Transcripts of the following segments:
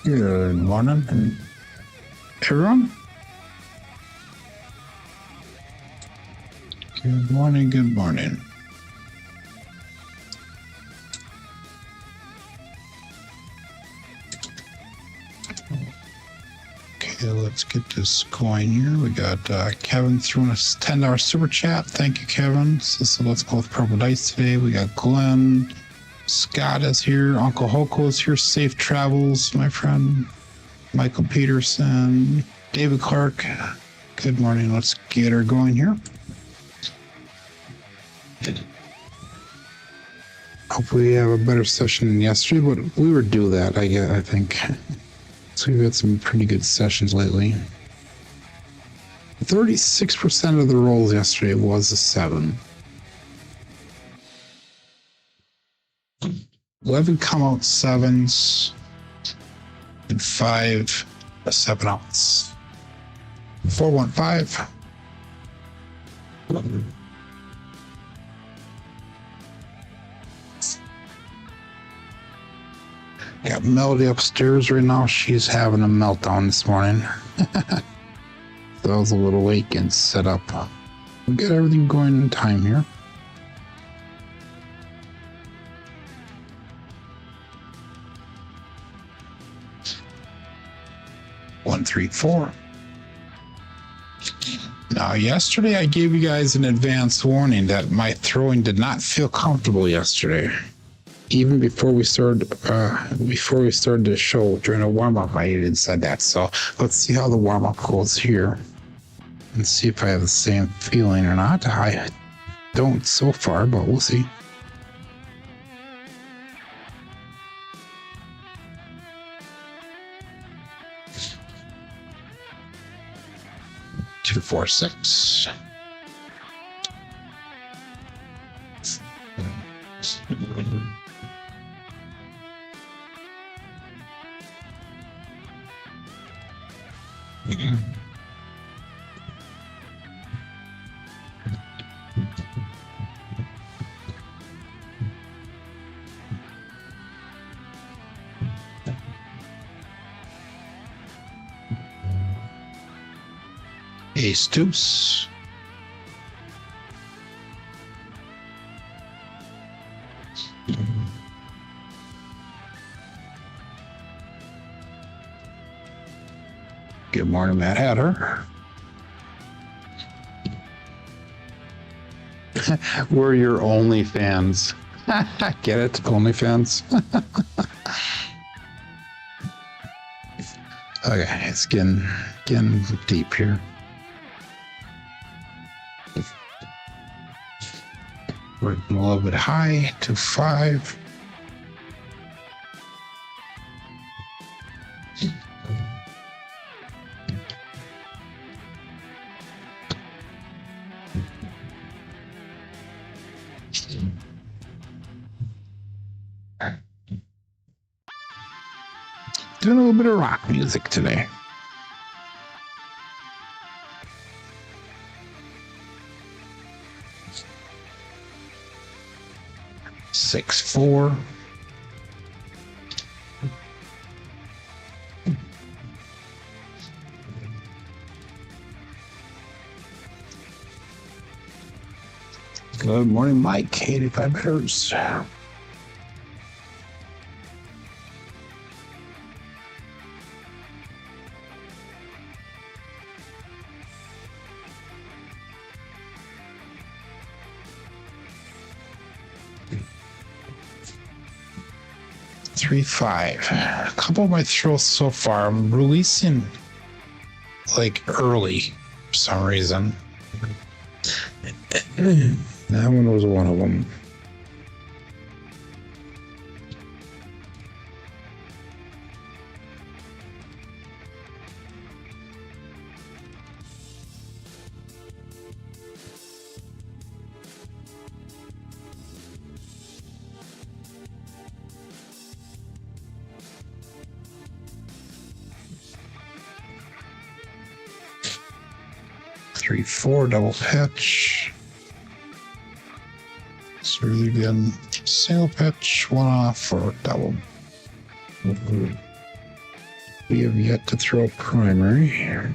Good morning, everyone. Good morning, good morning. Okay, let's get this going here. We got Kevin throwing us $10 super chat. Thank you, Kevin. So let's go with purple dice today. We got Glenn. Scott is here. Uncle Hoko is here. Safe travels, my friend. Michael Peterson. David Clark. Good morning. Let's get her going here. Hopefully we have a better session than yesterday, but we were due that, I think. So we've had some pretty good sessions lately. 36% of the rolls yesterday was a 7. 11 come out 7s and 5 7 outs. 415. Got Melody upstairs right now. She's having a meltdown this morning. So I was a little late getting set up. We'll get everything going in time here. One, 3, 4. Now, yesterday I gave you guys an advance warning that my throwing did not feel comfortable yesterday. Even before we started the show during a warm-up, I even said that. So let's see how the warm-up goes here and see if I have the same feeling or not. I don't so far, but we'll see. Two, 4, 6. Ace deuce. Good morning, Matt Hatter. We're your only fans. Get it? Only fans. Okay, it's getting deep here. We're a little bit high to 5. Doing a little bit of rock music today. Six, 4. Good morning, Mike. 85 hertz. Three, 5. A couple of my throws so far, I'm releasing like early for some reason. That one was one of them. Three, 4 double pitch. It's really good. Single pitch, 1 off for double. We have yet to throw primary here.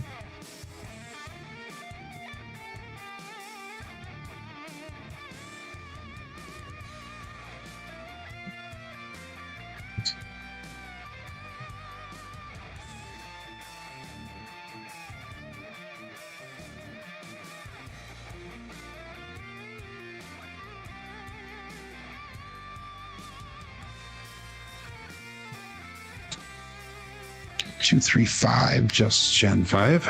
Two, three, five, just Gen 5.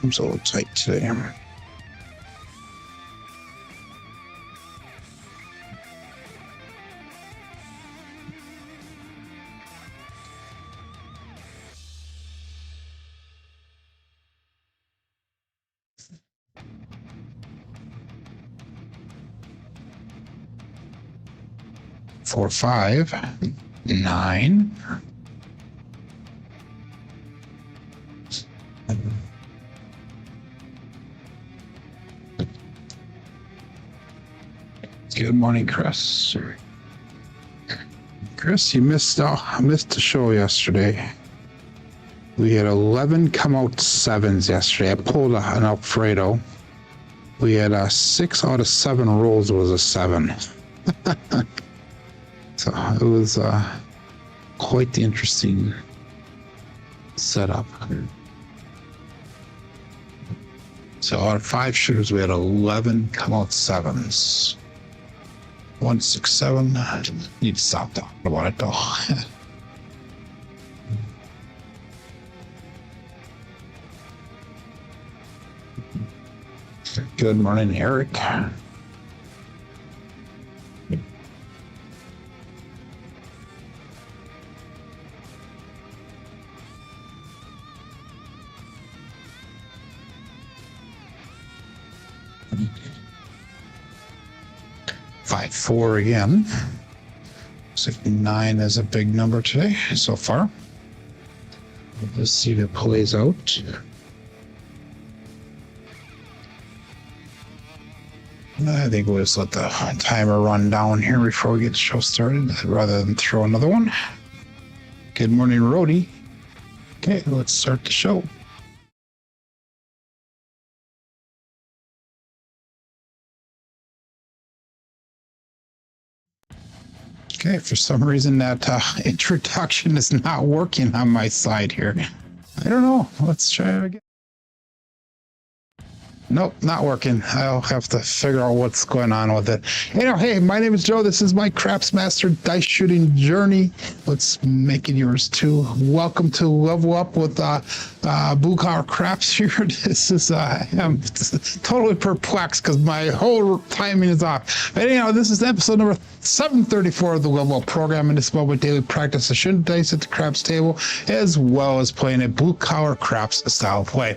I'm so tight today. 4, 5, 9. Good morning, Chris. Chris, you missed the show yesterday. We had 11 come out 7s yesterday. I pulled an Alfredo. We had 6 out of 7 rolls was a 7. So it was quite the interesting setup. So out of 5 shooters, we had 11 come out 7s. 1, 6, 7. I need to stop talking about it though. Good morning, Eric. Five, 4 again. 9 is a big number today so far. Let's see if it plays out. I think we'll just let the timer run down here before we get the show started rather than throw another one. Good morning, Rhodey. Okay, let's start the show. Okay, for some reason that introduction is not working on my side here. I don't know. Let's try it again. Nope, not working. I'll have to figure out what's going on with it. Anyway, hey, my name is Joe. This is my Craps Master dice shooting journey. Let's make it yours too. Welcome to Level Up with Blue Collar Craps here. This is, I'm totally perplexed because my whole timing is off. But anyhow, this is episode number 734 of the Level Up program, and this is about my daily practice of shooting dice at the craps table, as well as playing a blue collar craps style play.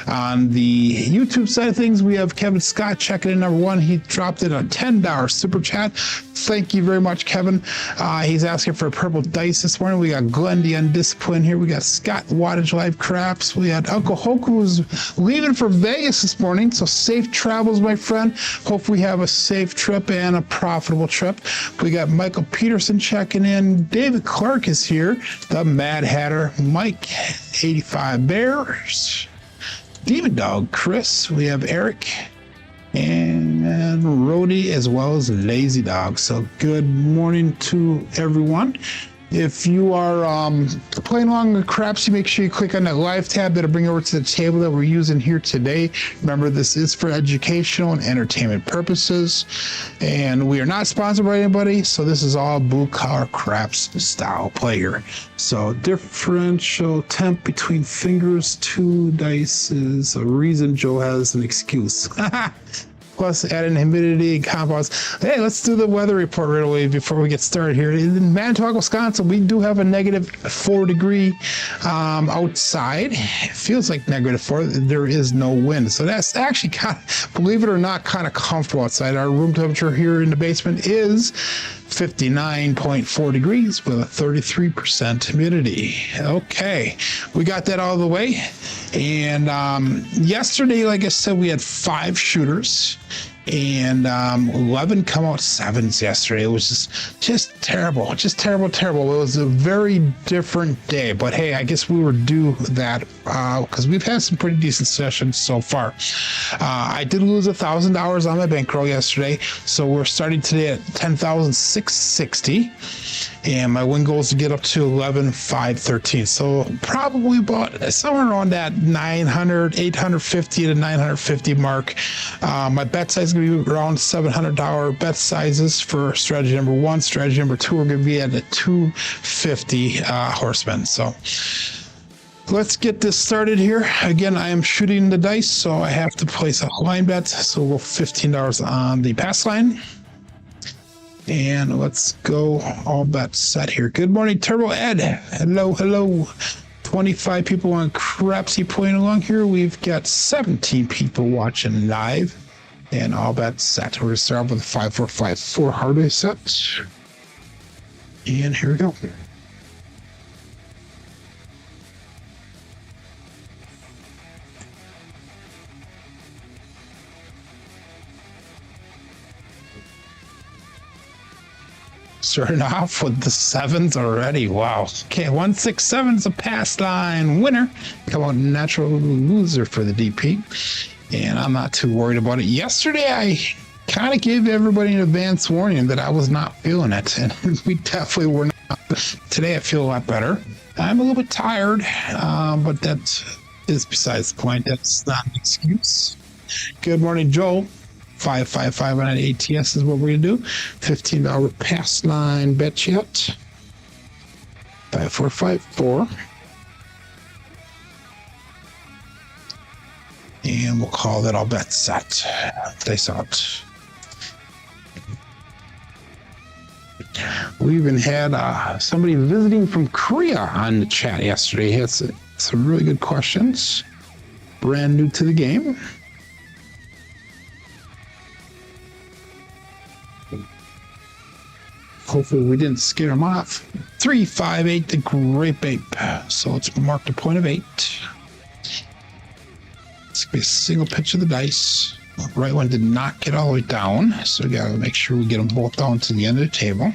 On the YouTube side of things, we have Kevin Scott checking in number 1. He dropped in a $10 super chat. Thank you very much, Kevin. He's asking for purple dice this morning. We got Glendy on Discipline here. We got Scott Wattage Live Craps. We had Uncle Hoku who's leaving for Vegas this morning. So safe travels, my friend. Hopefully we have a safe trip and a profitable trip. We got Michael Peterson checking in. David Clark is here. The Mad Hatter. Mike 85 Bears. Demon Dog Chris. We have Eric and Rhodey, as well as Lazy Dog. So good morning to everyone. If you are playing along with Crapsee, make sure you click on that live tab. That'll bring you over to the table that we're using here today. Remember, this is for educational and entertainment purposes, and we are not sponsored by anybody, so this is all blue collar craps style player. So differential temp between fingers, 2 dice is a reason Joe has an excuse. Plus add in humidity and compounds. Hey, let's do the weather report right away before we get started here. In Manitowoc, Wisconsin, we do have a -4 degree outside. It feels like -4. There is no wind. So that's actually kind of, believe it or not, kind of comfortable outside. Our room temperature here in the basement is 59.4 degrees with a 33% humidity. Okay, we got that all the way. And yesterday, like I said, we had 5 shooters and 11 come out 7s yesterday. It was just terrible, terrible. It was a very different day, but hey, I guess we were due that because we've had some pretty decent sessions so far. I did lose $1,000 on my bankroll yesterday, so we're starting today at 10,660, and my win goal is to get up to 11,513. So probably about somewhere around that 850 to 950 mark. My bet size is going to be around $700 bet sizes for strategy number 1. Strategy number 2, we're going to be at a 250 horsemen. So let's get this started here. Again, I am shooting the dice, so I have to place a line bet. So we'll go $15 on the pass line. And let's go all bets set here. Good morning, Turbo Ed. Hello. 25 people on Crapsee playing along here. We've got 17 people watching live. And all bets set. We're going to start off with a 5-4-5-4 Hardway set. And here we go. Starting off with the 7s already. Wow. Okay, 167 is a pass line winner. Come on, natural loser for the DP. And I'm not too worried about it. Yesterday, I kind of gave everybody an advance warning that I was not feeling it. And we definitely were not. Today, I feel a lot better. I'm a little bit tired, but that is besides the point. That's not an excuse. Good morning, Joel. 555 on ATS is what we're going to do. $15 pass line bet yet. 5454. And we'll call that all bets set. Dice out. We even had somebody visiting from Korea on the chat yesterday. He had some really good questions. Brand new to the game. Hopefully we didn't scare him off. 358 the Grape Ape. So let's mark the point of 8. It's going to be a single pitch of the dice. The right one did not get all the way down, so we got to make sure we get them both down to the end of the table.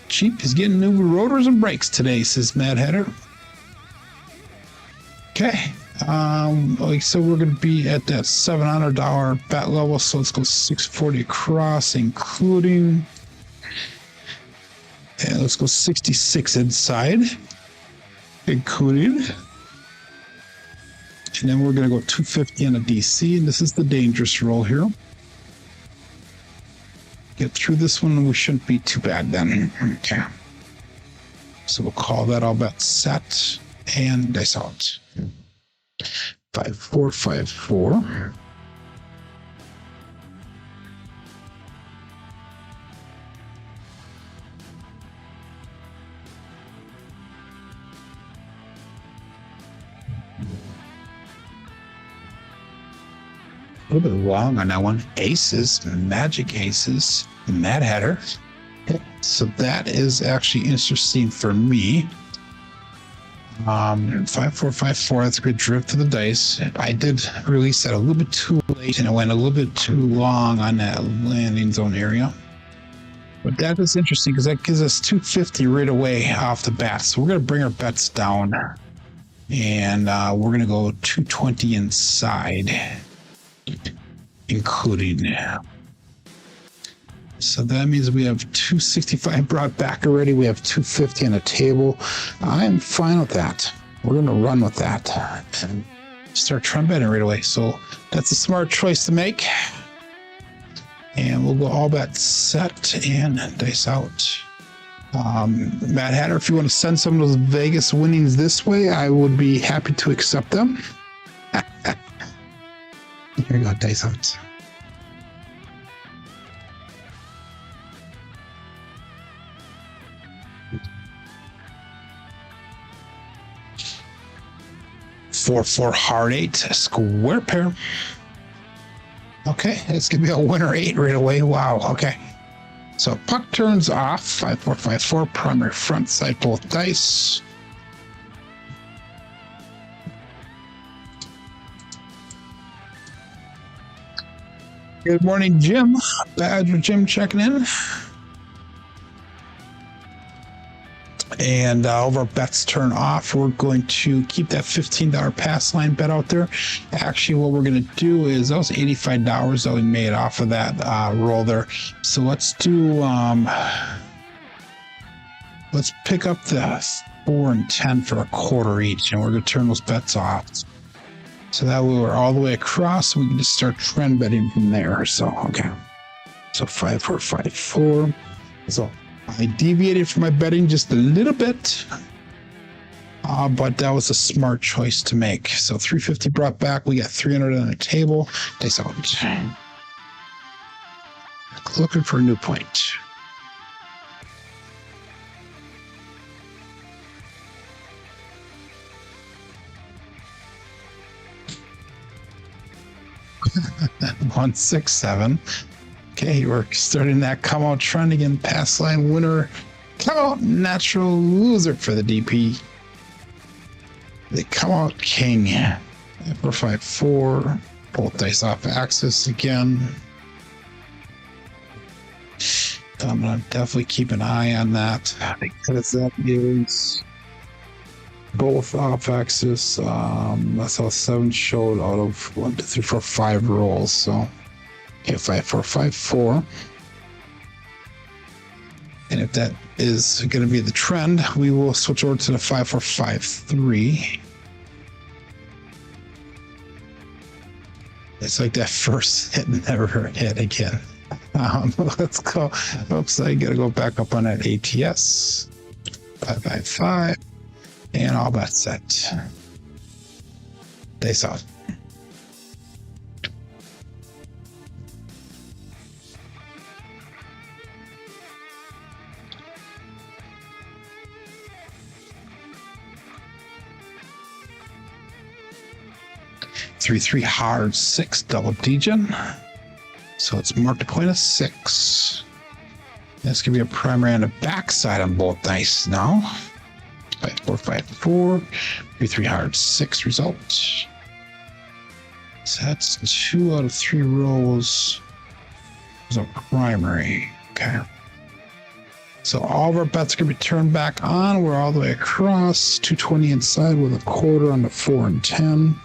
Cheap is getting new rotors and brakes today, says Mad Hatter. Okay. So we're going to be at that $700 bet level, so let's go 640 across, including, and let's go 66 inside, including, and then we're going to go 250 on a DC, and this is the dangerous roll here. Get through this one, we shouldn't be too bad then. Okay. So we'll call that all bet set and dice out. 5454. A little bit long on that one. Aces, magic aces, Mad Hatter. So that is actually interesting for me. 5454, that's a good drift to the dice. I did release that a little bit too late and it went a little bit too long on that landing zone area. But that is interesting because that gives us 250 right away off the bat. So we're going to bring our bets down and we're going to go 220 inside, including. So that means we have 265 brought back already. We have 250 on the table. I'm fine with that. We're going to run with that and start trying betting right away. So that's a smart choice to make. And we'll go all bet set and dice out. Mad Hatter, if you want to send some of those Vegas winnings this way, I would be happy to accept them. Here you go, dice out. For hard 8 square pair. Okay, it's gonna be a winner 8 right away. Wow. Okay. So puck turns off. 5 4 5 4. Primary front side both dice. Good morning, Jim. Badger Jim checking in. And all our bets turn off. We're going to keep that $15 pass line bet out there. Actually, what we're going to do is that was $85 that we made off of that roll there. So let's do, let's pick up the 4 and 10 for a quarter each, and we're going to turn those bets off. So that way we're all the way across. We can just start trend betting from there. So, okay. So 5 4 5 4. So I deviated from my betting just a little bit, but that was a smart choice to make. So 350 brought back. We got 300 on the table. Dice out. Looking for a new point. One, 6, 7. Okay, we're starting that come out trend again. Pass line winner. Come out natural loser for the DP. They come out king. 4 5 4. Both dice off axis again. I'm gonna definitely keep an eye on that because that is both off axis. That's how 7 showed out of 1 2 3 4 5 rolls. So. Okay, 5 4 5 4. And if that is going to be the trend, we will switch over to the 5 4 5 3. It's like that first hit never hit again. Let's go. Oops, I got to go back up on that ATS. 5 5 5. And all that set. They saw it. Three, 3 hard 6 double degen. So it's marked a point of 6. That's gonna be a primary and a backside on both dice now. 5 4 5 4. 3 3 hard 6 result. So that's 2 out of 3 rolls. Is a primary. Okay. So all of our bets are gonna be turned back on. We're all the way across. 220 inside with a quarter on the 4 and 10.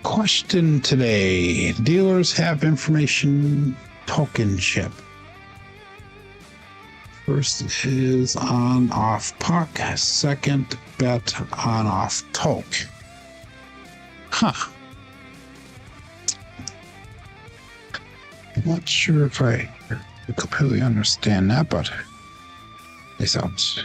Question today. Dealers have information token chip. First is on off puck. Second bet on off toke. Huh. I'm not sure if I completely understand that, but it sounds.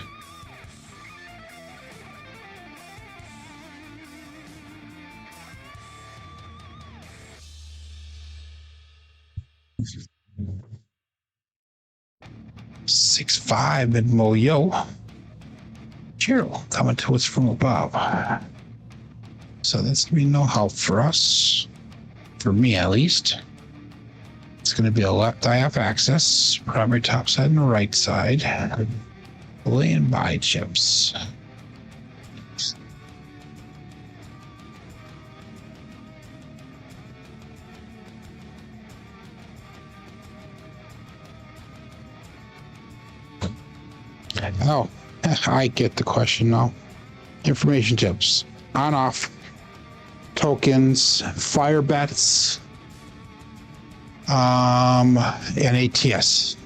Six five and Moyo. Cheryl coming to us from above. So that's gonna be no help for us. For me at least. It's gonna be a left eye off axis, primary top side and the right side. Laying by chips. Oh, I get the question now. Information tips. On off. Tokens. Fire bets. And ATS.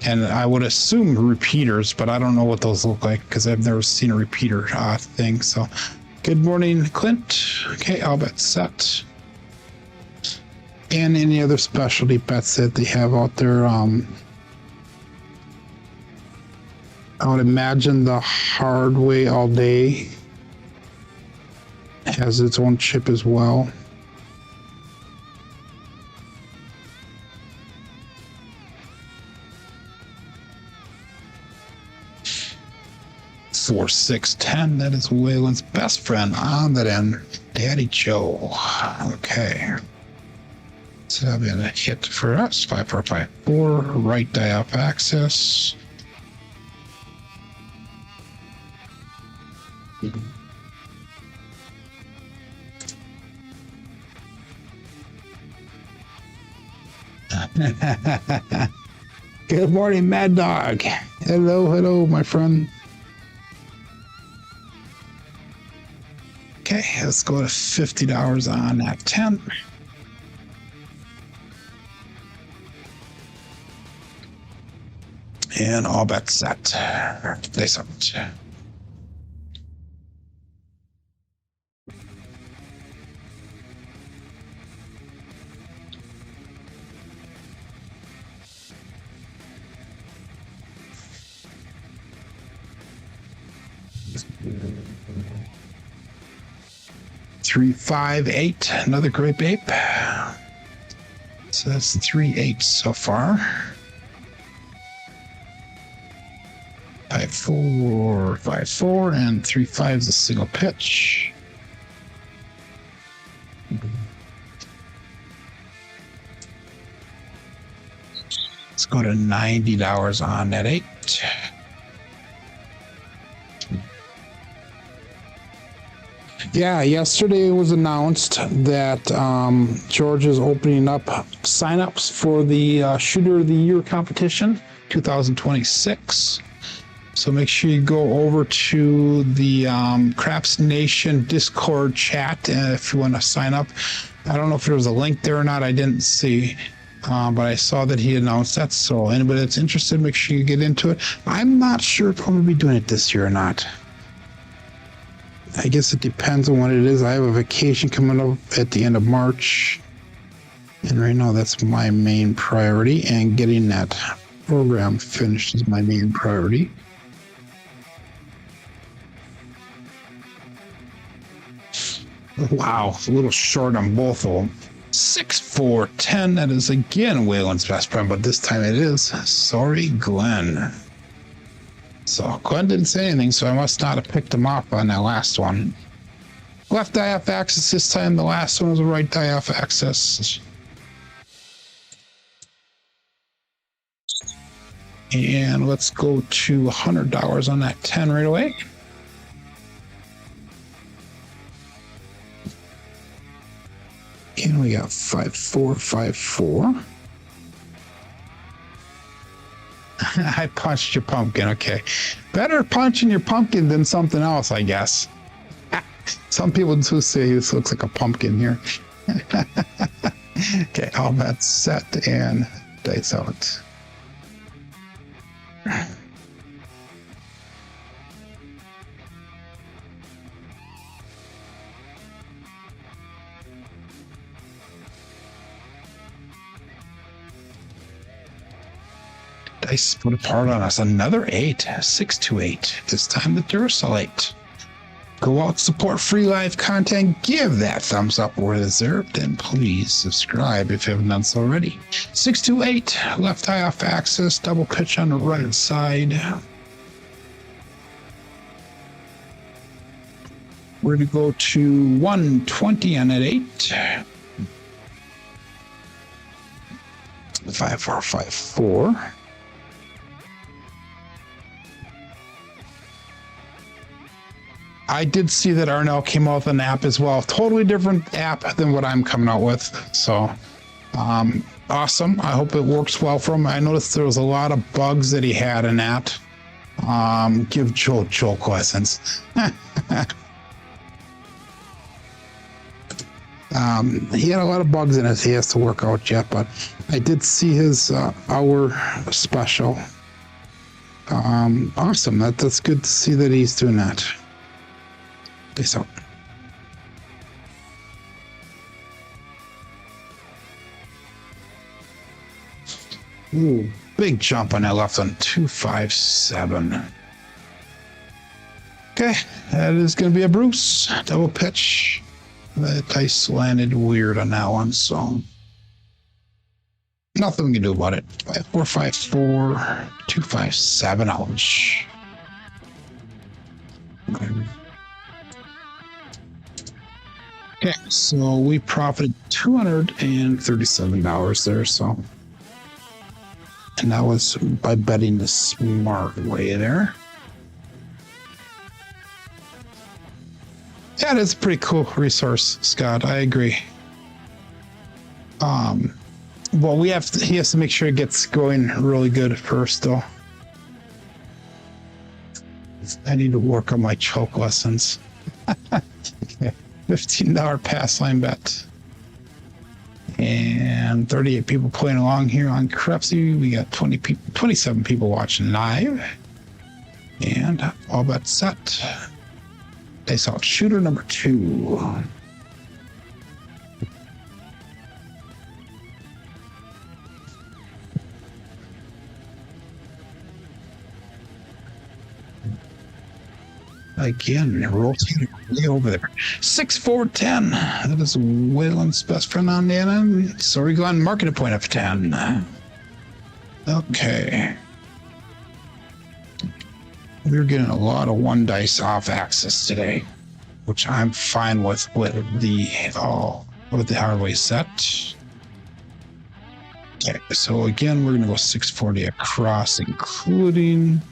And I would assume repeaters, but I don't know what those look like because I've never seen a repeater thing. So good morning, Clint. Okay, all bets set. And any other specialty bets that they have out there. I would imagine the Hardway all day has its own chip as well. 4-6-10. That is Waylon's best friend on that end, Daddy Joe. Okay. So that'll be a hit for us. 5-4-5-4. Right die off axis. Good morning, Mad Dog. Hello, my friend. Okay, let's go to $50 on that 10. And all bets set. Place up. Three, 5, 8. Another great ape. So that's 3 8s so far. 5-4, 5-4, and 3-5 is a single pitch. Let's go to $90 on that 8. Yeah, yesterday it was announced that Georgia is opening up signups for the Shooter of the Year competition 2026. So make sure you go over to the Craps Nation Discord chat if you want to sign up. I don't know if there was a link there or not. I didn't see, but I saw that he announced that. So anybody that's interested, make sure you get into it. I'm not sure if I'm going to be doing it this year or not. I guess it depends on what it is. I have a vacation coming up at the end of March. And right now that's my main priority. And getting that program finished is my main priority. Wow, a little short on both of them. 6-4-10. That is again Waylon's best friend, but this time it is. Sorry, Glenn. So Glenn didn't say anything, so I must not have picked him up on that last one. Left die off axis this time. The last one was a right die off axis. And let's go to $100 on that 10 right away. And we got 5-4-5-4. I punched your pumpkin. Okay. Better punching your pumpkin than something else, I guess. Some people do say this looks like a pumpkin here. Okay, all bets set and dice out. Dice split apart on us. Another 8. 6-8. This time the Duracell 8. Go out, support free live content. Give that thumbs up where deserved, and please subscribe if you haven't done so already. 6-8. Left eye off axis. Double pitch on the right side. We're going to go to 120 on that 8. 5-4-5-4. I did see that Arnell came out with an app as well. Totally different app than what I'm coming out with. So, awesome. I hope it works well for him. I noticed there was a lot of bugs that he had in that. Give Joel questions. He had a lot of bugs in it he has to work out yet, but I did see his hour special. Awesome. That's good to see that he's doing that. Peace out. Ooh, big jump on that left on 257. Okay, that is going to be a Bruce. Double pitch. That dice landed weird on that one, so nothing we can do about it. 5-4-5-4, 257. Ouch. Okay, so we profited $237 there, so. And that was by betting the smart way there. Yeah, that's a pretty cool resource, Scott. I agree. Well, he has to make sure it gets going really good first, though. I need to work on my choke lessons. Okay. $15 pass line bet. And 38 people playing along here on Crapsee. We got 27 people watching live. And all bets set. They saw shooter number 2. Again, rotating way over there. 6-4-10. That is Waylon's best friend on the end. So we go on market a point of 10. Okay. We're getting a lot of one dice off axis today, which I'm fine with the Hardway set. Okay, so again, we're gonna go 640 across, including.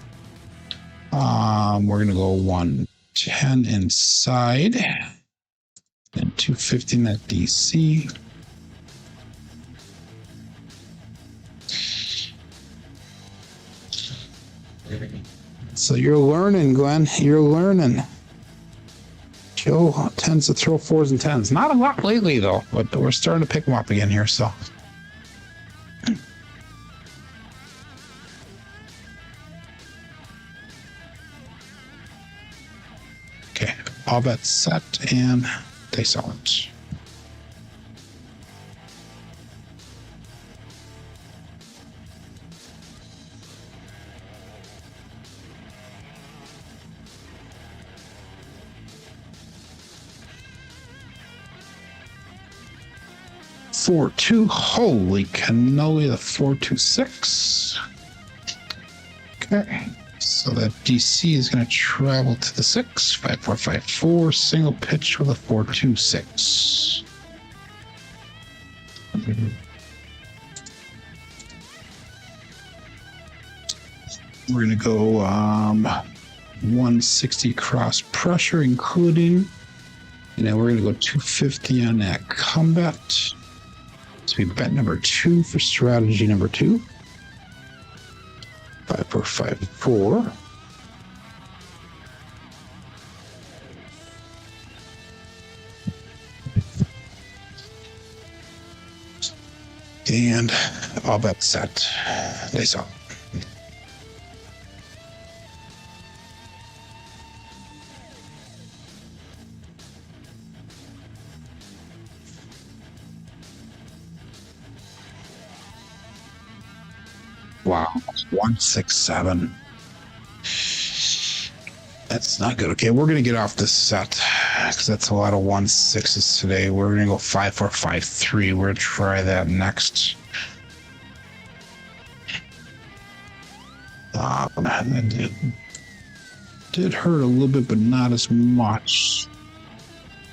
We're gonna go 110 inside and 250 net DC. So you're learning, Glenn. You're learning. Joe tends to throw 4s and 10s. Not a lot lately, though, but we're starting to pick them up again here, so. Okay, all bets set, and they sell it. Four two, holy cannoli, the 426. Okay, so that DC is going to travel to the 6. 5454, single pitch with a 426. We're going to go 160 cross pressure, including, and then we're going to go 250 on that combat. So we bet number 2 for strategy number 2. 5454. And all bets set. They saw. Wow, 167. That's not good. Okay, we're gonna get off this set because that's a lot of 1-6s today. We're gonna go 5-4-5-3. We're gonna try that next. That did hurt a little bit, but not as much.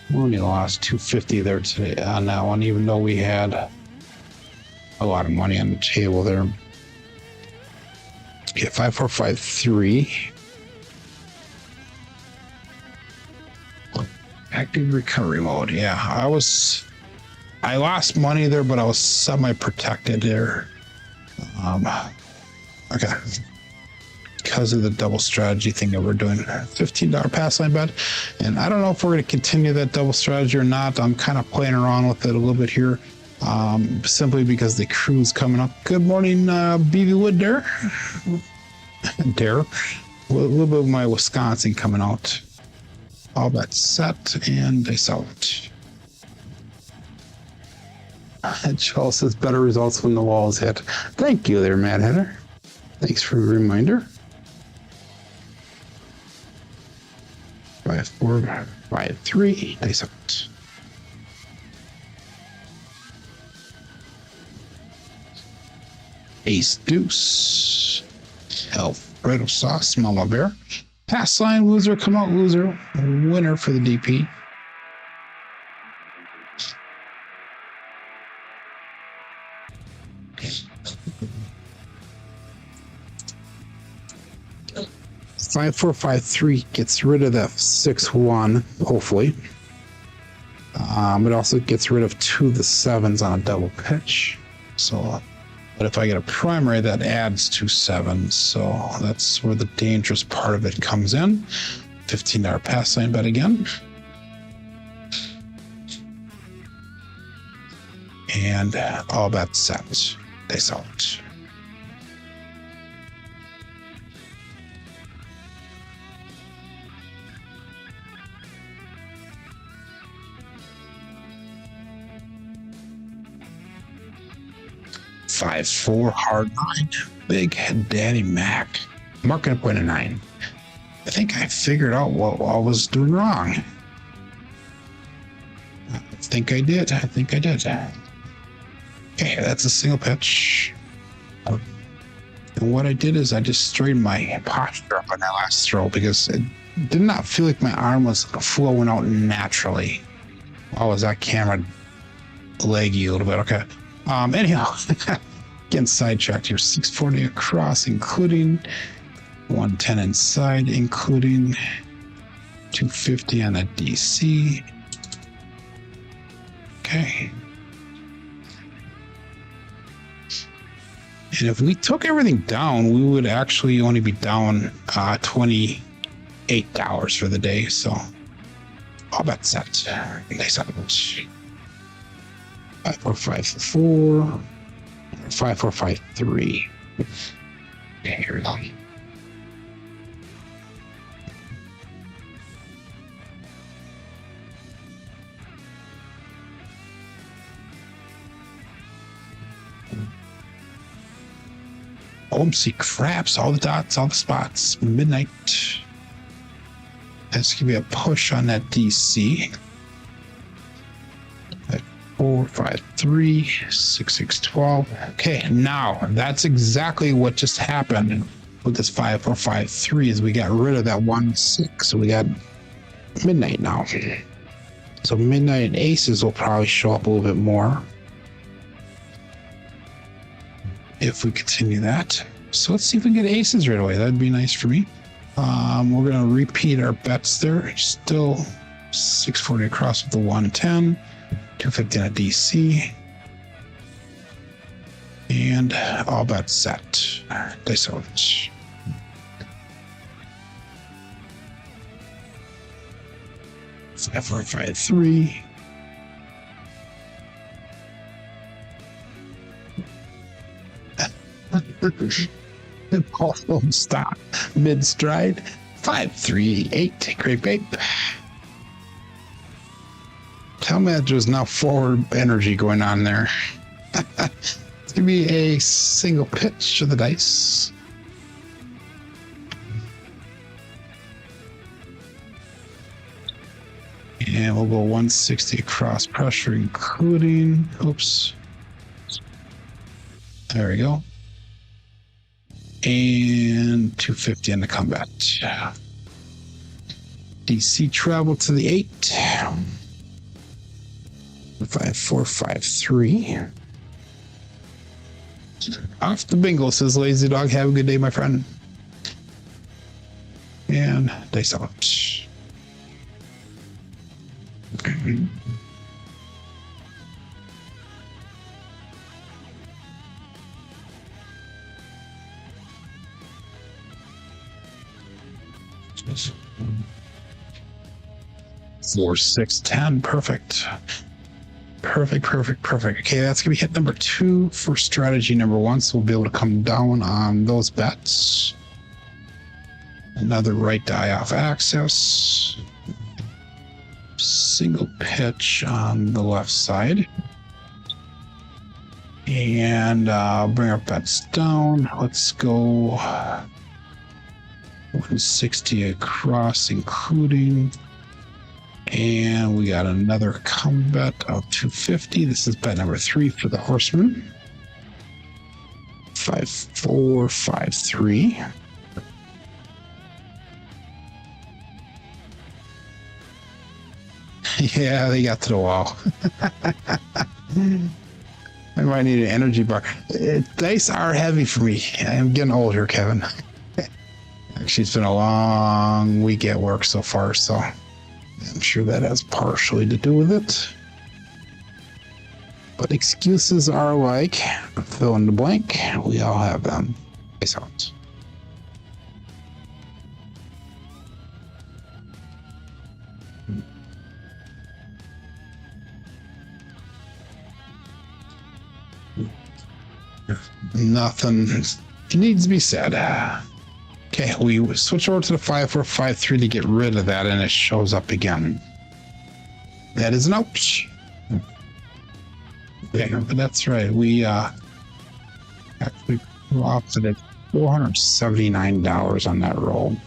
We only lost 250 there today on that one, even though we had a lot of money on the table there. Yeah, 5-4-5-3. Active recovery mode. Yeah, I lost money there, but I was semi-protected there. Okay. Because of the double strategy thing that we're doing. $15 pass line bet. And I don't know if we're going to continue that double strategy or not. I'm kind of playing around with it a little bit here. Simply because the crew's coming up. Good morning, BB Wood there. A little bit of my Wisconsin coming out. All that set, and they sell it. And Charles says better results when the wall is hit. Thank you there, Mad Hatter. Thanks for the reminder. 5-4-5-3. They sell it. Ace Deuce, Alfredo Sauce, Mama Bear, Pass line, loser, come out, loser. Winner for the DP. Five, 4, 5, 3 gets rid of that 6, 1, hopefully. It also gets rid of 2 of the 7s on a double pitch. So, but if I get a primary, that adds 2 7s. So that's where the dangerous part of it comes in. $15 pass line bet again. And all bets set. They sell it. Five, 4, hard 9, big Daddy Mac. Marking up point of 9. I think I figured out what I was doing wrong. I think I did. Okay, that's a single pitch. And what I did is I just straightened my posture up on that last throw because it did not feel like my arm was flowing out naturally. Oh, was that camera leggy a little bit? Okay. Anyhow, getting sidetracked here. 640 across, including 110 inside, including 250 on a DC. Okay. And if we took everything down, we would actually only be down $28 for the day. So all bets set. Nice out. 5, 4, 5, 4, 5, 4, 5, 3. Okay, here we go. OMC craps, all the dots, all the spots. Midnight. Let's give you a push on that DC. 4, 5, 3, 6, 6, 12. Okay, now that's exactly what just happened with this 5, 4, 5, 3 is we got rid of that 1, 6. So we got midnight now. So midnight and aces will probably show up a little bit more if we continue that. So let's see if we can get aces right away. That'd be nice for me. We're going to repeat our bets there. Still 640 across with the 110. 250 on a DC. And all bets set. Dice out. Five, 4, 5, 3. Call phone stop mid stride. 5, 3, 8. Great babe. Tell me that there's now forward energy going on there. It's gonna be a single pitch to the dice. And we'll go 160 across pressure, including, oops. There we go. And 250 on the combat. DC travel to the 8. 5, 4, 5, 3. Off the bingo, says Lazy Dog. Have a good day, my friend. And dice out. Four, 6, 10. Perfect. Perfect. Okay, that's gonna be hit number 2 for strategy number 1, so we'll be able to come down on those bets. Another right die off access. Single pitch on the left side. And bring our bets down. Let's go 160 across, including. And we got another combat of 250. This is bet number 3 for the horseman. 5, 4, 5, 3. Yeah, they got to the wall. I might need an energy bar. Dice are heavy for me. I'm getting old here, Kevin. Actually, it's been a long week at work so far, so I'm sure that has partially to do with it. But excuses are like fill in the blank. We all have them. Dice out. Nothing needs to be said. Okay, we switch over to the 5453 to get rid of that, and it shows up again. That is an ouch. Okay, but that's right. We actually profited $479 on that roll.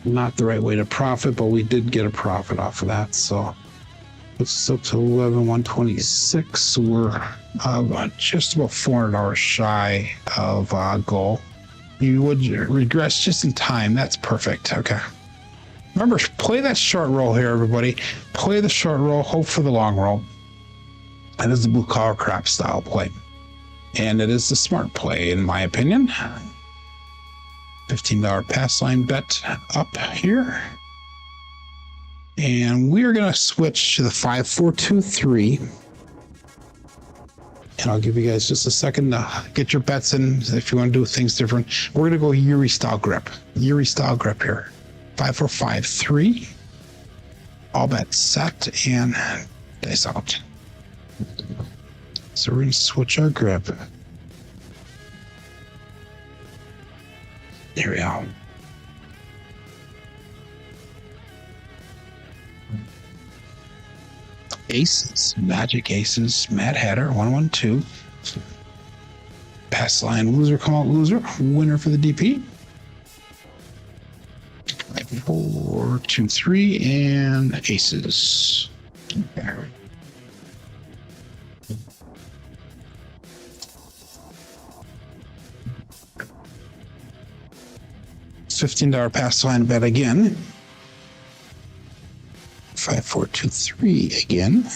Not the right way to profit, but we did get a profit off of that, so it's up to 11,126. We're just about $400 shy of goal. You would regress just in time. That's perfect. Okay. Remember, play that short roll here, everybody. Play the short roll, hope for the long roll. That is the blue collar crap style play. And it is the smart play, in my opinion. $15 pass line bet up here. And we're going to switch to the 5423. And I'll give you guys just a second to get your bets in if you want to do things different. We're going to go Yuri style grip. Yuri style grip here. 5453. All bets set and dice out. So we're going to switch our grip. Here we go. Aces, magic aces, Mad Hatter, 112. Pass line loser, come out loser. Winner for the DP. 4, 2, 3, and aces. Okay. $15 pass line bet again. 5, 4, 2, 3 again.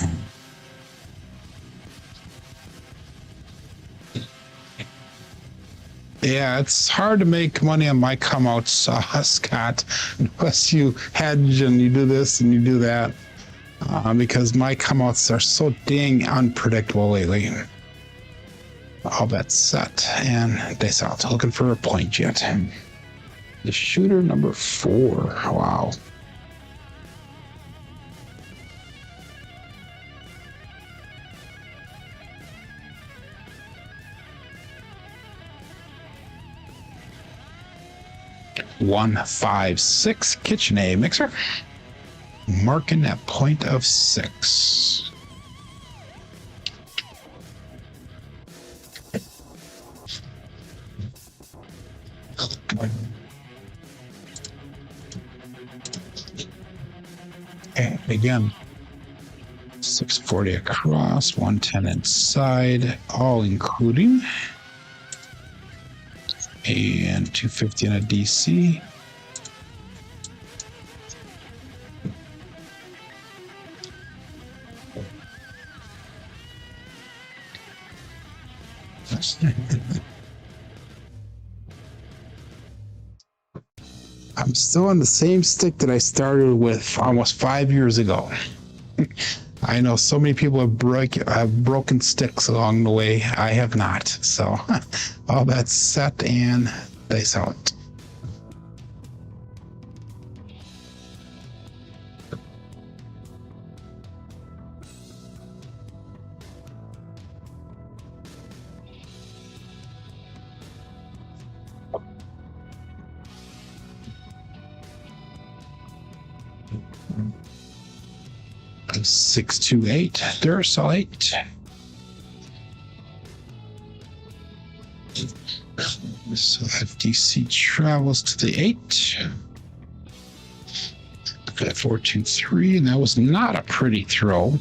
Yeah, it's hard to make money on my come outs, Scott, unless you hedge and you do this and you do that, because my come outs are so dang unpredictable lately. All bets set and dice out. Looking for a point yet. The shooter number 4. Wow. $156 KitchenAid mixer, marking that point of 6. And again, 640 across, 110 inside, all including. And 250 on a DC. I'm still on the same stick that I started with almost 5 years ago. I know so many people have broken sticks along the way. I have not. So all that's set and dice out. Six, 2, 8. Duracell 8. So FDC travels to the 8. Got 4, 2, 3, and that was not a pretty throw.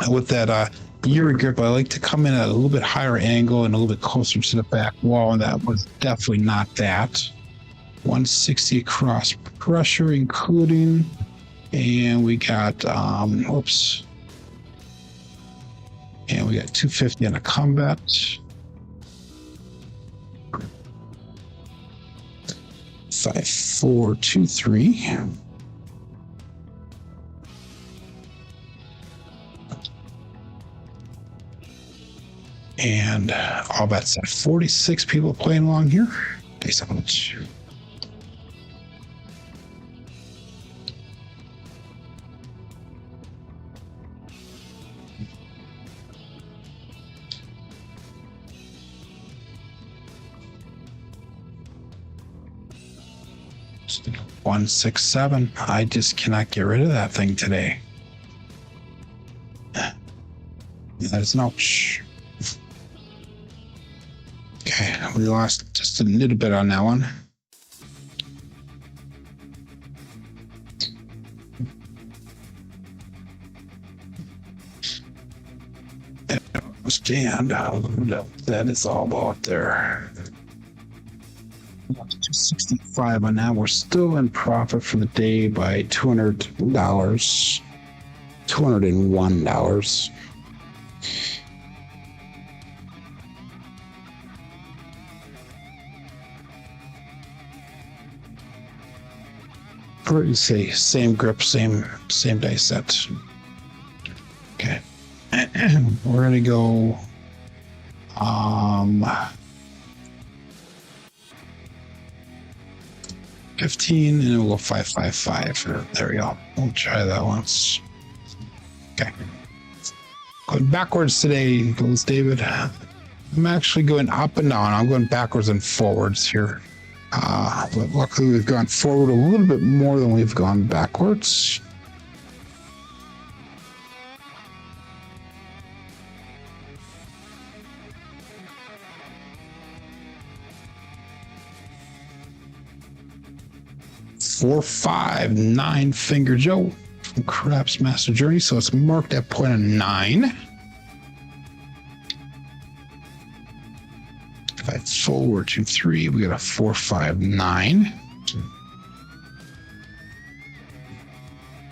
With that Yuri grip, I like to come in at a little bit higher angle and a little bit closer to the back wall, and that was definitely not that. 160 across pressure, including, and we got, oops. And we got 250 on a combat. Five, 4, 2, 3. And all bets at 46 people playing along here. Thanks so much. One, 6, 7. I just cannot get rid of that thing today. That is an ouch. Okay, we lost just a little bit on that one. Stand. That is all about there. 265 on that. We're still in profit for the day by $200, $201. Or you say same grip, same dice set. Okay. We're gonna go 15 and we'll go 555. There we go. We'll try that once. Okay. Going backwards today, goes David. I'm actually going up and down. I'm going backwards and forwards here. But luckily we've gone forward a little bit more than we've gone backwards. Four, 5, 9 Finger Joe from Crapsee Master Journey. So it's marked at point of 9. 5, 4, 2, 3. We got a 4, 5, 9.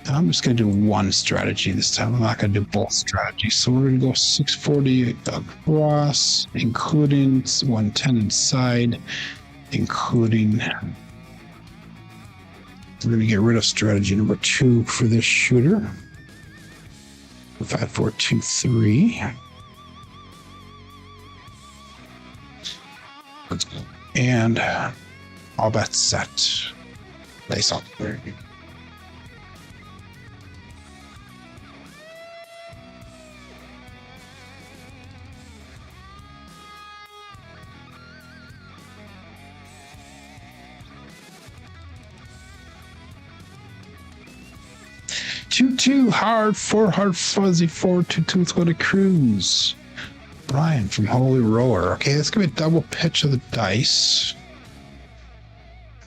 I'm just going to do one strategy this time. I'm not going to do both strategies. So we're going to go 640 across, including 110 inside, including. We're going to get rid of strategy number 2 for this shooter. 5, 4, 2, 3. And all bets set. Dice up. 2-2 hard, 4 hard fuzzy, 4-2-2. Let's go to Cruise. Brian from Holy Roller. Okay, let's give it a double pitch of the dice,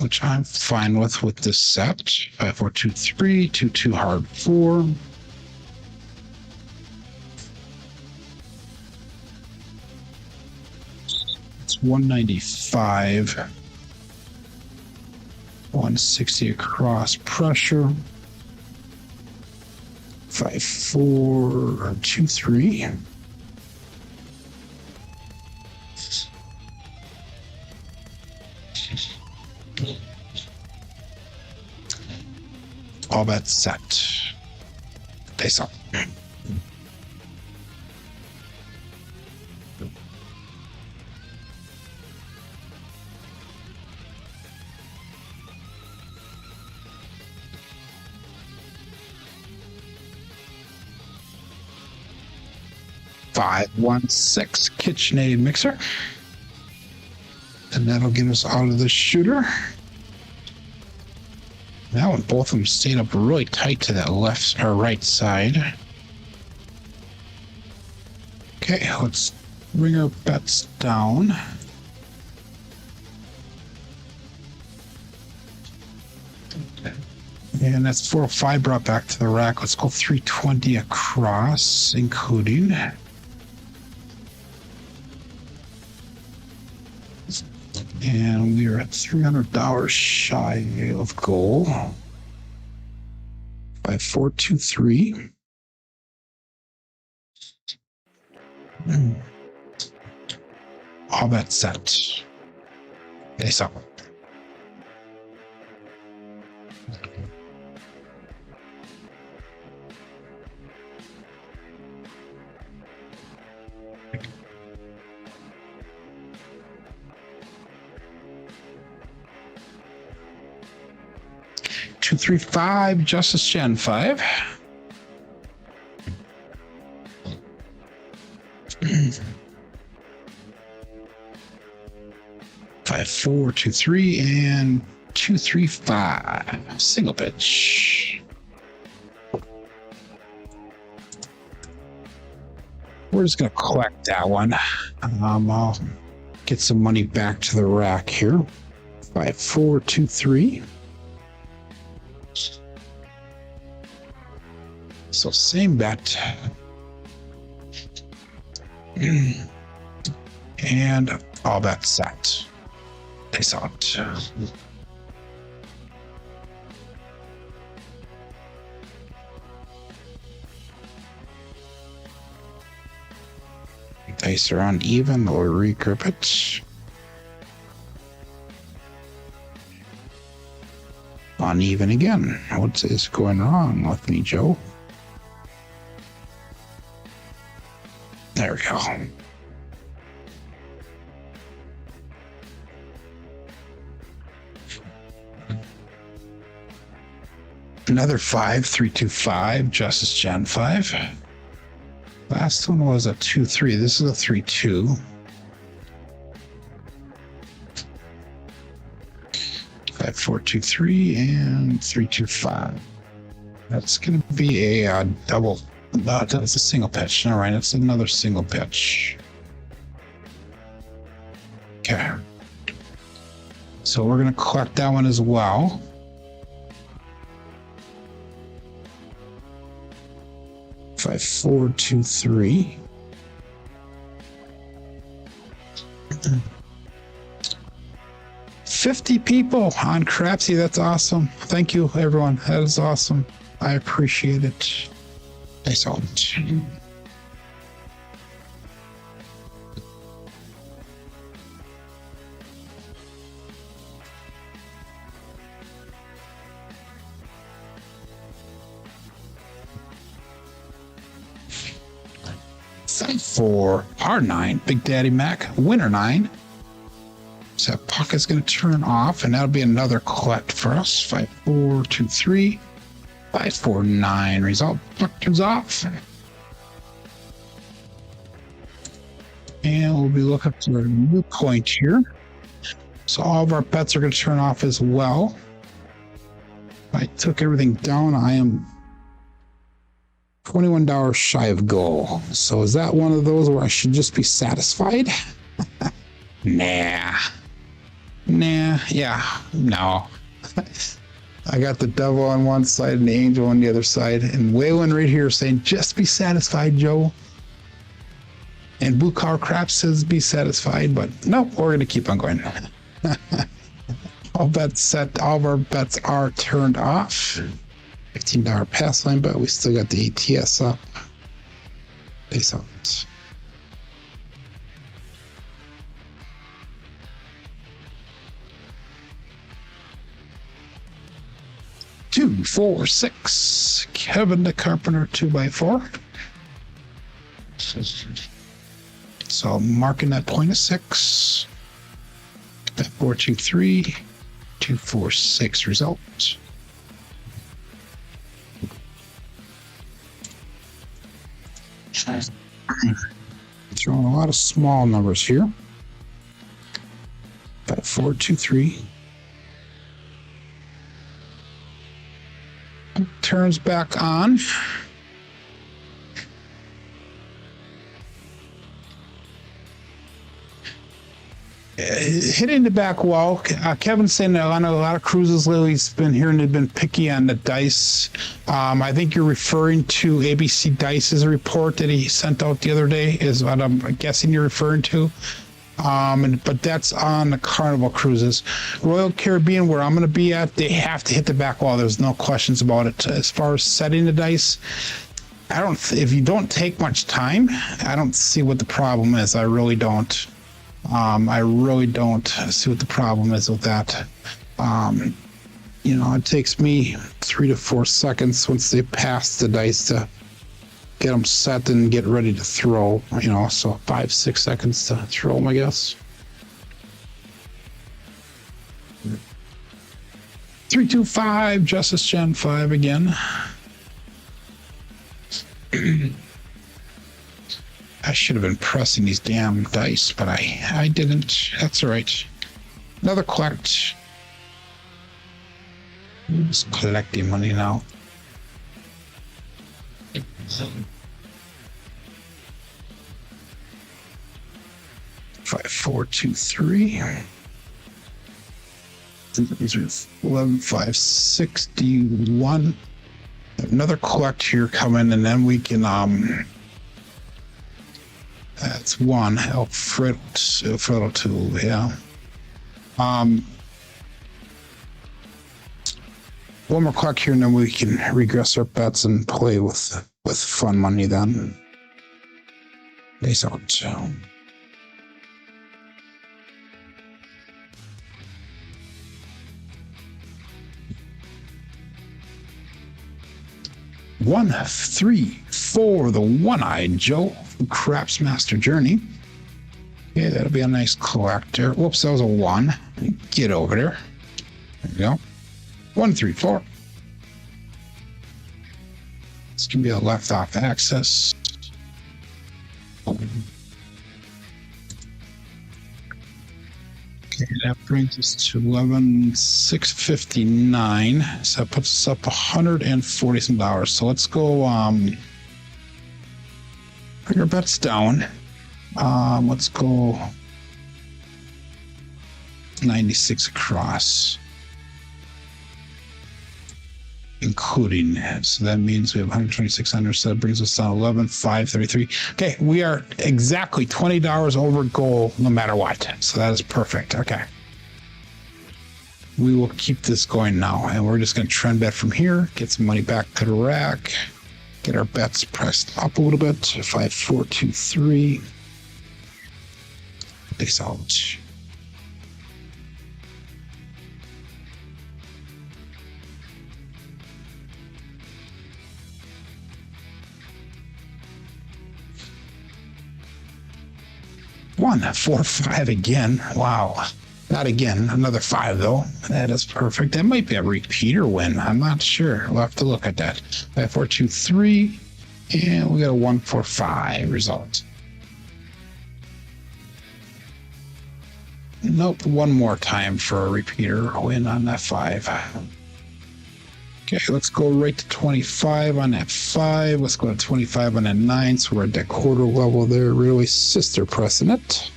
which I'm fine with this set. 5, 4, 2, 3, 2-2 hard 4. It's 195. 160 across pressure. 5, 4, 2, 3. All bets set. Dice up. Five, 1, 6 KitchenAid mixer, and that'll get us out of the shooter. That one, both of them stayed up really tight to that left or right side. Okay, let's bring our bets down. And that's 405 brought back to the rack. Let's go 320 across, including And we are at $300 shy of goal. 5423. All that set. Face up. Two, 3, 5, Justice Gen 5. Five, 4, 2, 3, and 2, 3, 5. Single pitch. We're just gonna collect that one. I'll get some money back to the rack here. 5, 4, 2, 3. So same bet. And all bet set. Face out. Dice are uneven, we'll regroup it. Uneven again. What is going wrong with me, Joe? There we go. Another 5, 3, 2, 5, Justice Gen 5. Last one was a 2, 3. This is a 3, 2. 5, 4, 2, 3, and 3, 2, 5. That's going to be a double. That's a single pitch. All right, it's another single pitch. Okay. So we're going to collect that one as well. Five, 4, 2, 3. $50 people on Crapsee. That's awesome. Thank you, everyone. That is awesome. I appreciate it. Nice out. For R9, Big Daddy Mac, winner 9. So that puck is going to turn off, and that'll be another collect for us. 5, 4, 2, 3, 5, 4, 9. Result, puck turns off. And we'll be looking for a new point here. So all of our bets are going to turn off as well. I took everything down. I am $21 shy of goal. So is that one of those where I should just be satisfied? Nah. Yeah. No. I got the devil on one side and the angel on the other side. And Waylon right here saying, just be satisfied, Joe. And Blue Collar Craps says, be satisfied. But no, we're going to keep on going. All bets set. All of our bets are turned off. $15 pass line, but we still got the ATS up. Peace out. Two, 4, 6. Kevin the Carpenter 2x4. So I'm marking that point of 6. 4, 2, 3. 2, 4, 6 result. Throwing a lot of small numbers here. 5, 4, 2, 3. Turns back on. Hitting the back wall. Kevin's saying that on a lot of cruises lately, he's been hearing they've been picky on the dice. I think you're referring to ABC Dice's report that he sent out the other day, is what I'm guessing you're referring to. But that's on the Carnival Cruises. Royal Caribbean, where I'm going to be at, they have to hit the back wall. There's no questions about it. As far as setting the dice, if you don't take much time, I don't see what the problem is. I really don't. I really don't see what the problem is with that. It takes me 3 to 4 seconds once they pass the dice to get them set and get ready to throw, so 5-6 seconds to throw them, I guess. 325, Justice Gen 5 again. I should have been pressing these damn dice, but I didn't. That's all right. Another collect. Just collecting money now. 5, 4, 2, 3. These are 11, 5, 61. Another collect here coming, and then we can that's one. Alfredo 2, yeah. One more clock here, and then we can regress our bets and play with fun money then. Base out. One, 3, 4, the one-eyed Joe from Crapsee Master Journey. Okay, that'll be a nice collector. Whoops, that was a 1. Get over there. There you go. 1, 3, 4. This can be a left-off access. Okay, that brings us to 11,659. So that puts us up $140 some. So let's go bring our bets down. Let's go 96 across, including that. So that means we have 126 so that brings us down 11,533. Okay, we are exactly $20 over goal no matter what. So that is perfect. Okay. We will keep this going now, and we're just going to trend bet from here, get some money back to the rack, get our bets pressed up a little bit. 5, 4, 2, 3. Base out. One, 4, 5 again. Wow. Not again. Another 5 though. That is perfect. That might be a repeater win. I'm not sure. We'll have to look at that. 5, 4, 2, 3. And we got a 1, 4, 5 result. Nope. One more time for a repeater win on that 5. Okay, let's go right to 25 on that 5. Let's go to 25 on that 9. So we're at that quarter level there. Really sister pressing it.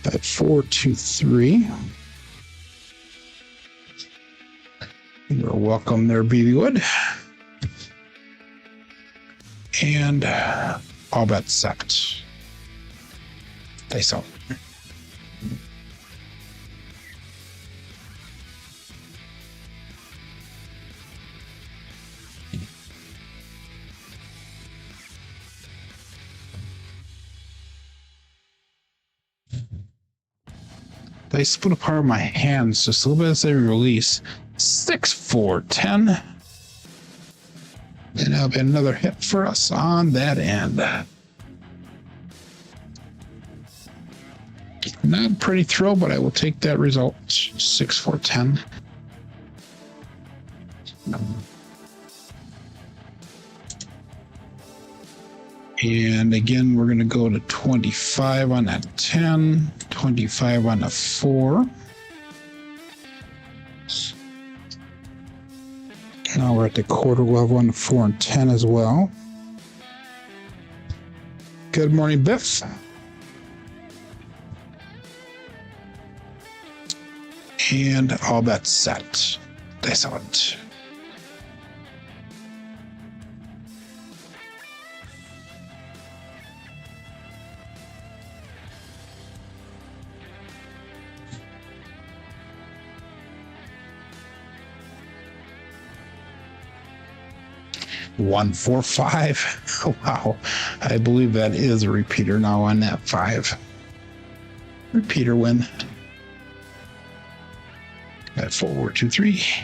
5, 4, 2, 3. You're welcome there, Beavywood. And all bets set. Dice out. They split apart my hands just a little bit as they release. 6, 4, 10. And that'll be another hit for us on that end. Not a pretty throw, but I will take that result. 6, 4, 10. And again, we're going to go to 25 on that 10, 25 on the 4. Now we're at the quarter level on the 4 and 10 as well. Good morning, Biff. And all bets set. That's out. 145. Wow. I believe that is a repeater now on that 5. Repeater win. At 4-2-3.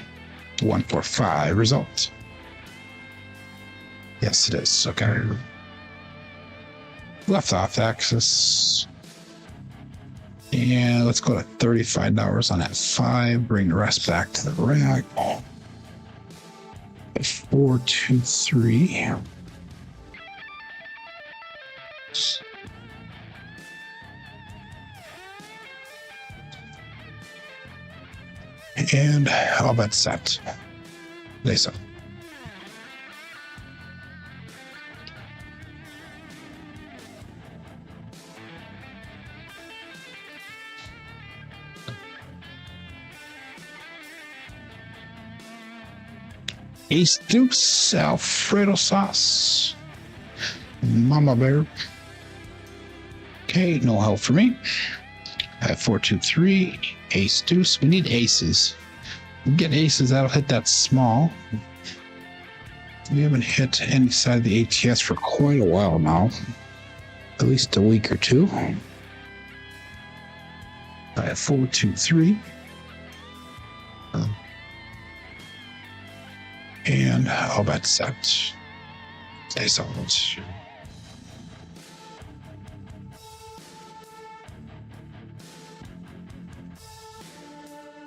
145 result. Yes, it is. Okay. Left off axis. And let's go to $35 on that 5. Bring the rest back to the rack. 4-2-3. And I'll bet set. Lace up. Ace Deuce, Alfredo sauce. Mama Bear. Okay, no help for me. I have 4-2-3. Ace Deuce. We need aces. We get aces, that'll hit that small. We haven't hit any side of the ATS for quite a while now. At least a week or two. I have 4-2-3. And I'll bet set. Ace out.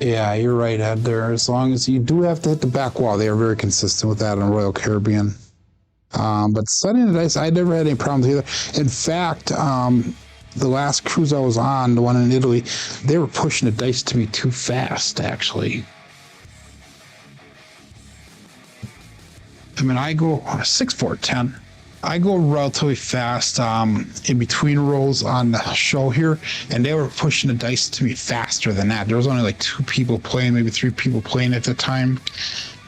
Yeah, you're right, Ed. There, as long as you do have to hit the back wall, they are very consistent with that on Royal Caribbean. But setting the dice, I never had any problems either. In fact, the last cruise I was on, the one in Italy, they were pushing the dice to me too fast, actually. I mean, I go 6-4-10. I go relatively fast in between rolls on the show here, and they were pushing the dice to me faster than that. There was only like 2 people playing, maybe 3 people playing at the time,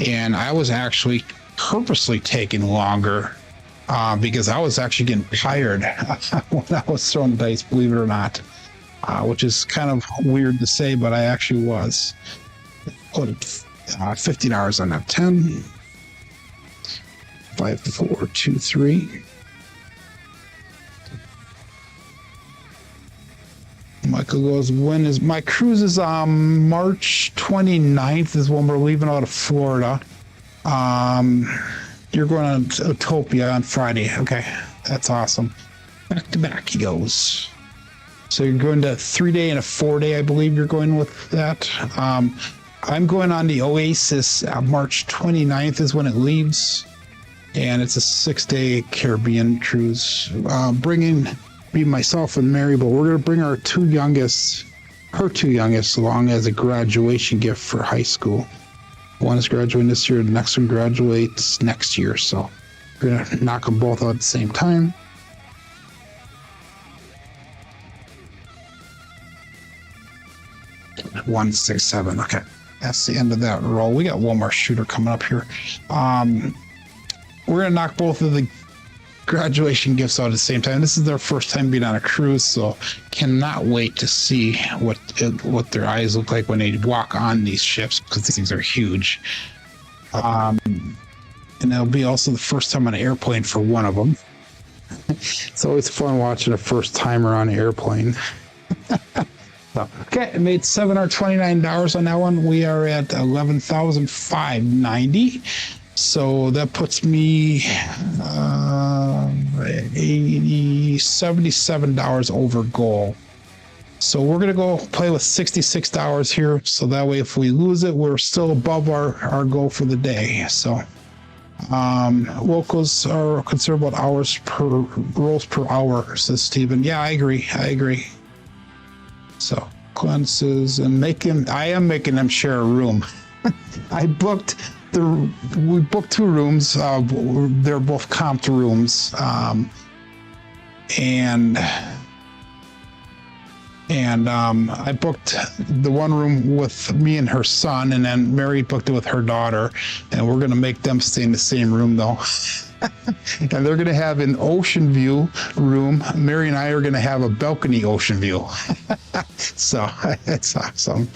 and I was actually purposely taking longer because I was actually getting tired when I was throwing the dice, believe it or not, which is kind of weird to say, but I actually was. Put $50 on that 10. 5-4-2-3. Michael goes, when is my cruise is March 29th is when we're leaving out of Florida. You're going to Utopia on Friday. Okay, that's awesome. Back to back he goes. So you're going to 3-day and a 4-day, I believe you're going with that. I'm going on the Oasis. March 29th is when it leaves. And it's a 6-day Caribbean cruise. Be myself and Mary, but we're going to bring her two youngest along as a graduation gift for high school. One is graduating this year, the next one graduates next year. So we're going to knock them both out at the same time. One, 6, 7. Okay. That's the end of that roll. We got one more shooter coming up here. We're going to knock both of the graduation gifts out at the same time. This is their first time being on a cruise, so cannot wait to see what their eyes look like when they walk on these ships, because these things are huge. And it'll be also the first time on an airplane for one of them. It's always fun watching a first timer on an airplane. So, okay, I made $729 on that one. We are at $11,590. So that puts me $77 over goal. So we're going to go play with $66 here. So that way, if we lose it, we're still above our goal for the day. So locals are concerned about rolls per hour, says Steven. Yeah, I agree. So cleanses and I am making them share a room. We booked 2 rooms. They're both comped rooms. And I booked the one room with me and her son, and then Mary booked it with her daughter, and we're going to make them stay in the same room though. And they're going to have an ocean view room. Mary and I are going to have a balcony ocean view. So it's awesome.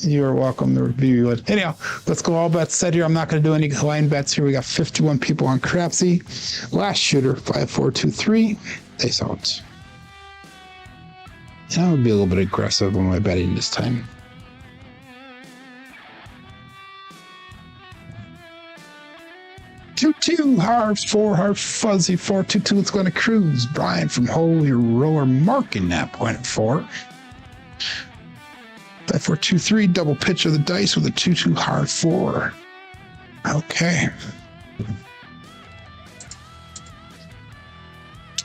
You're welcome to review it. Anyhow, let's go all bets set here. I'm not going to do any line bets here. We got 51 people on Crapsee. Last shooter, 5423. Dice out. And I would be a little bit aggressive on my betting this time. Two harps, 4 harps, fuzzy, 422. It's going to cruise. Brian from Holy Roller marking that point at 4. 5423, double pitch of the dice with a 2-2 hard 4. Okay.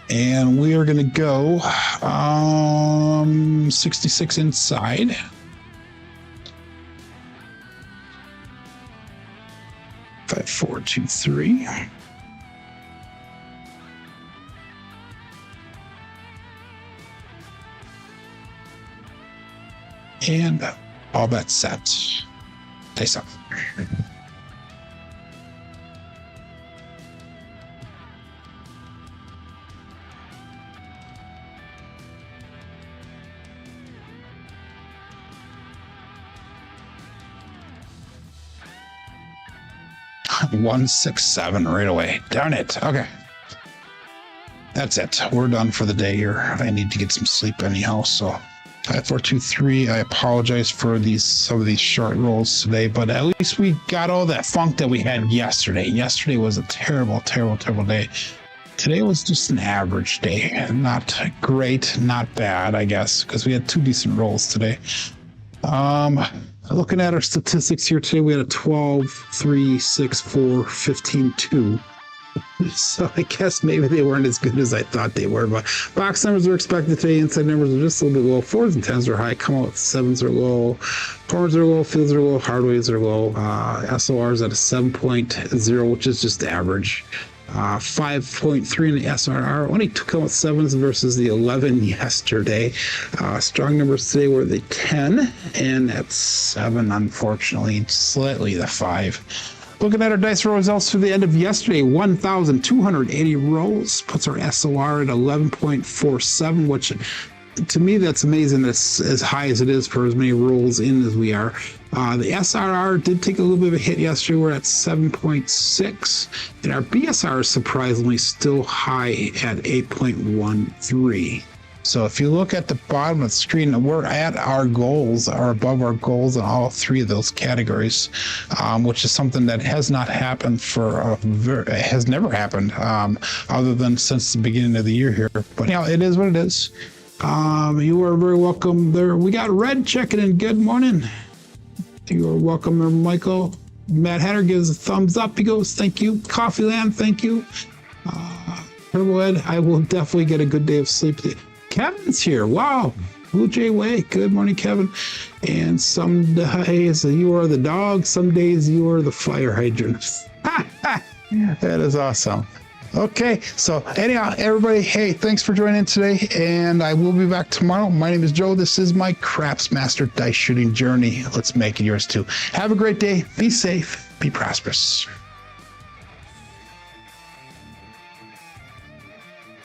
And we are going to go 66 inside. Five, 4, 2, 3. And all bets set. Dice up. One, 6, 7 right away. Darn it. Okay. That's it. We're done for the day here. I need to get some sleep anyhow. So 5, 4, 2, 3. I apologize for some of these short rolls today, but at least we got all that funk that we had yesterday. Yesterday was a terrible, terrible, terrible day. Today was just an average day. Not great, not bad, I guess, because we had 2 decent rolls today. Looking at our statistics here today, we had a 12, 3, 6, 4, 15, 2. So I guess maybe they weren't as good as I thought they were. But box numbers are expected today. Inside numbers are just a little bit low. 4s and 10s are high. Come out with 7s are low. 4s are low. Fields are low. Hardways are low. SORs at a 7.0, which is just average. 5.3 in the SRR. Only took out 7s versus the 11 yesterday. Strong numbers today were the 10, and that's 7, unfortunately. Slightly the 5. Looking at our dice roll results through the end of yesterday, 1,280 rolls puts our SOR at 11.47, which to me, that's amazing. That's as high as it is for as many rolls in as we are. The SRR did take a little bit of a hit yesterday. We're at 7.6, and our BSR is surprisingly still high at 8.13. So if you look at the bottom of the screen, we're at our goals, or above our goals in all 3 of those categories, which is something that has not happened has never happened, other than since the beginning of the year here. But you know, it is what it is. You are very welcome there. We got Red checking in. Good morning. You are welcome there, Michael. Matt Hatter gives a thumbs up. He goes, thank you. Coffee Land, thank you. Turbo Ed, I will definitely get a good day of sleep. Kevin's here. Wow. Blue Jay Way. Good morning, Kevin. And some days you are the dog. Some days you are the fire hydrant. That is awesome. Okay, so anyhow, everybody, hey, thanks for joining in today, and I will be back tomorrow. My name is Joe. This is my Craps Master dice shooting journey. Let's make it yours too. Have a great day. Be safe. Be prosperous.